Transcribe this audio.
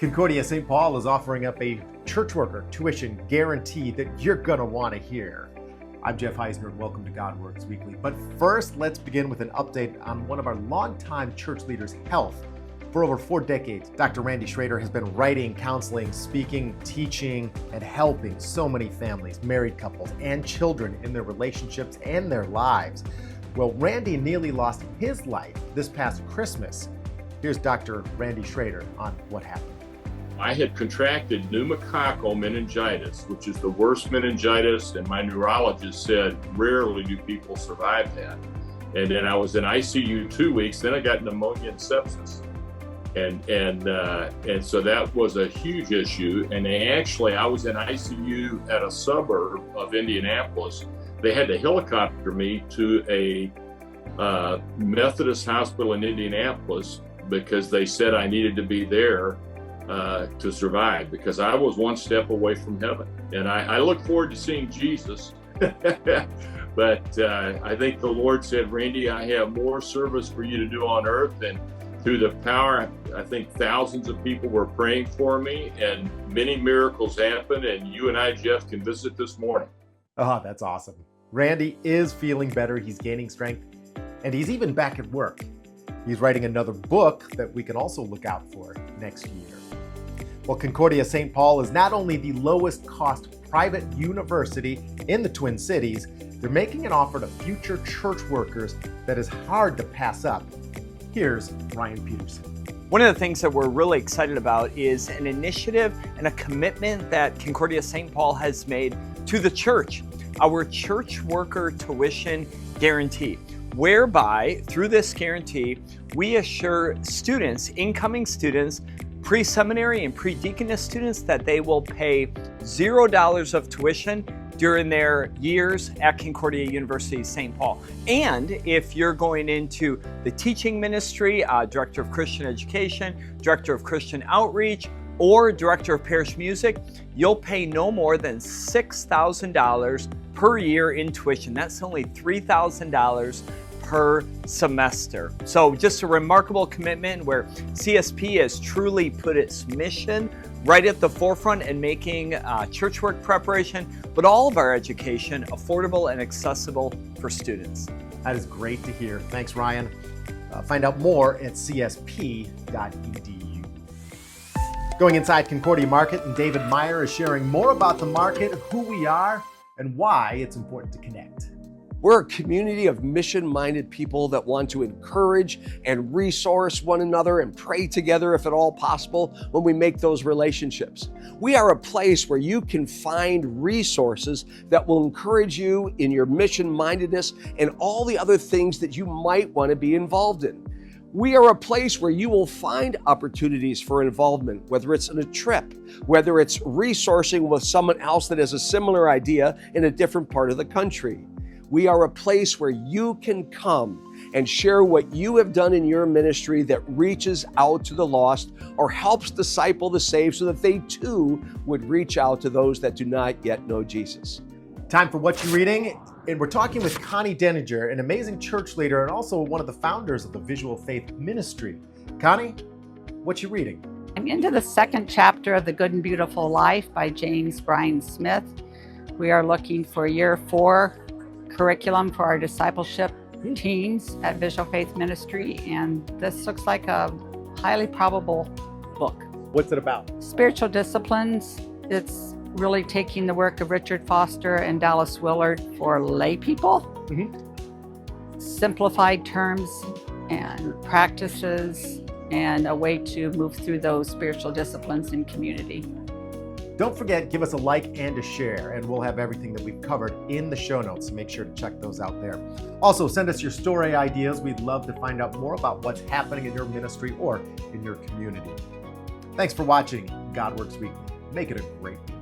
Concordia St. Paul is offering up a church worker tuition guarantee that you're going to want to hear. I'm Jeff Heisner and welcome to God Works Weekly. But first, let's begin with an update on one of our longtime church leaders' health. For over 4 decades, Dr. Randy Schrader has been writing, counseling, speaking, teaching, and helping so many families, married couples, and children in their relationships and their lives. Well, Randy nearly lost his life this past Christmas. Here's Dr. Randy Schrader on what happened. I had contracted pneumococcal meningitis, which is the worst meningitis, and my neurologist said rarely do people survive that. And then I was in ICU 2 weeks, then I got pneumonia and sepsis. And so that was a huge issue. And I was in ICU at a suburb of Indianapolis. They had to helicopter me to a Methodist hospital in Indianapolis because they said I needed to be there to survive, because I was one step away from heaven. And I look forward to seeing Jesus. But I think the Lord said, Randy, I have more service for you to do on earth. And through the power, I think thousands of people were praying for me and many miracles happened. And you and I, Jeff, can visit this morning. Oh, that's awesome. Randy is feeling better. He's gaining strength and he's even back at work. He's writing another book that we can also look out for next year. Well, Concordia St. Paul is not only the lowest cost private university in the Twin Cities, they're making an offer to future church workers that is hard to pass up. Here's Ryan Peterson. One of the things that we're really excited about is an initiative and a commitment that Concordia St. Paul has made to the church, our church worker tuition guarantee, whereby through this guarantee, we assure students, incoming students, pre-seminary and pre-deaconess students that they will pay $0 of tuition during their years at Concordia University St. Paul. And if you're going into the teaching ministry, Director of Christian Education, Director of Christian Outreach, or Director of Parish Music, you'll pay no more than $6,000 per year in tuition. That's only $3,000 per semester. So just a remarkable commitment where CSP has truly put its mission right at the forefront in making church work preparation, but all of our education affordable and accessible for students. That is great to hear. Thanks, Ryan. Find out more at csp.edu. Going inside Concordia Market, and David Meyer is sharing more about the market, who we are, and why it's important to connect. We're a community of mission-minded people that want to encourage and resource one another and pray together if at all possible when we make those relationships. We are a place where you can find resources that will encourage you in your mission-mindedness and all the other things that you might want to be involved in. We are a place where you will find opportunities for involvement, whether it's in a trip, whether it's resourcing with someone else that has a similar idea in a different part of the country. We are a place where you can come and share what you have done in your ministry that reaches out to the lost or helps disciple the saved so that they too would reach out to those that do not yet know Jesus. Time for What You're Reading, and we're talking with Connie Denninger, an amazing church leader and also one of the founders of the Visual Faith Ministry. Connie, what you reading? I'm into the second chapter of The Good and Beautiful Life by James Bryan Smith. We are looking for year 4 curriculum for our discipleship teens at Visual Faith Ministry, and this looks like a highly probable book. What's it about? Spiritual disciplines. It's really taking the work of Richard Foster and Dallas Willard for lay people. Simplified terms and practices and a way to move through those spiritual disciplines in community. Don't forget, give us a like and a share, and we'll have everything that we've covered in the show notes, so make sure to check those out there. Also, send us your story ideas. We'd love to find out more about what's happening in your ministry or in your community. Thanks for watching God Works Weekly. Make it a great week.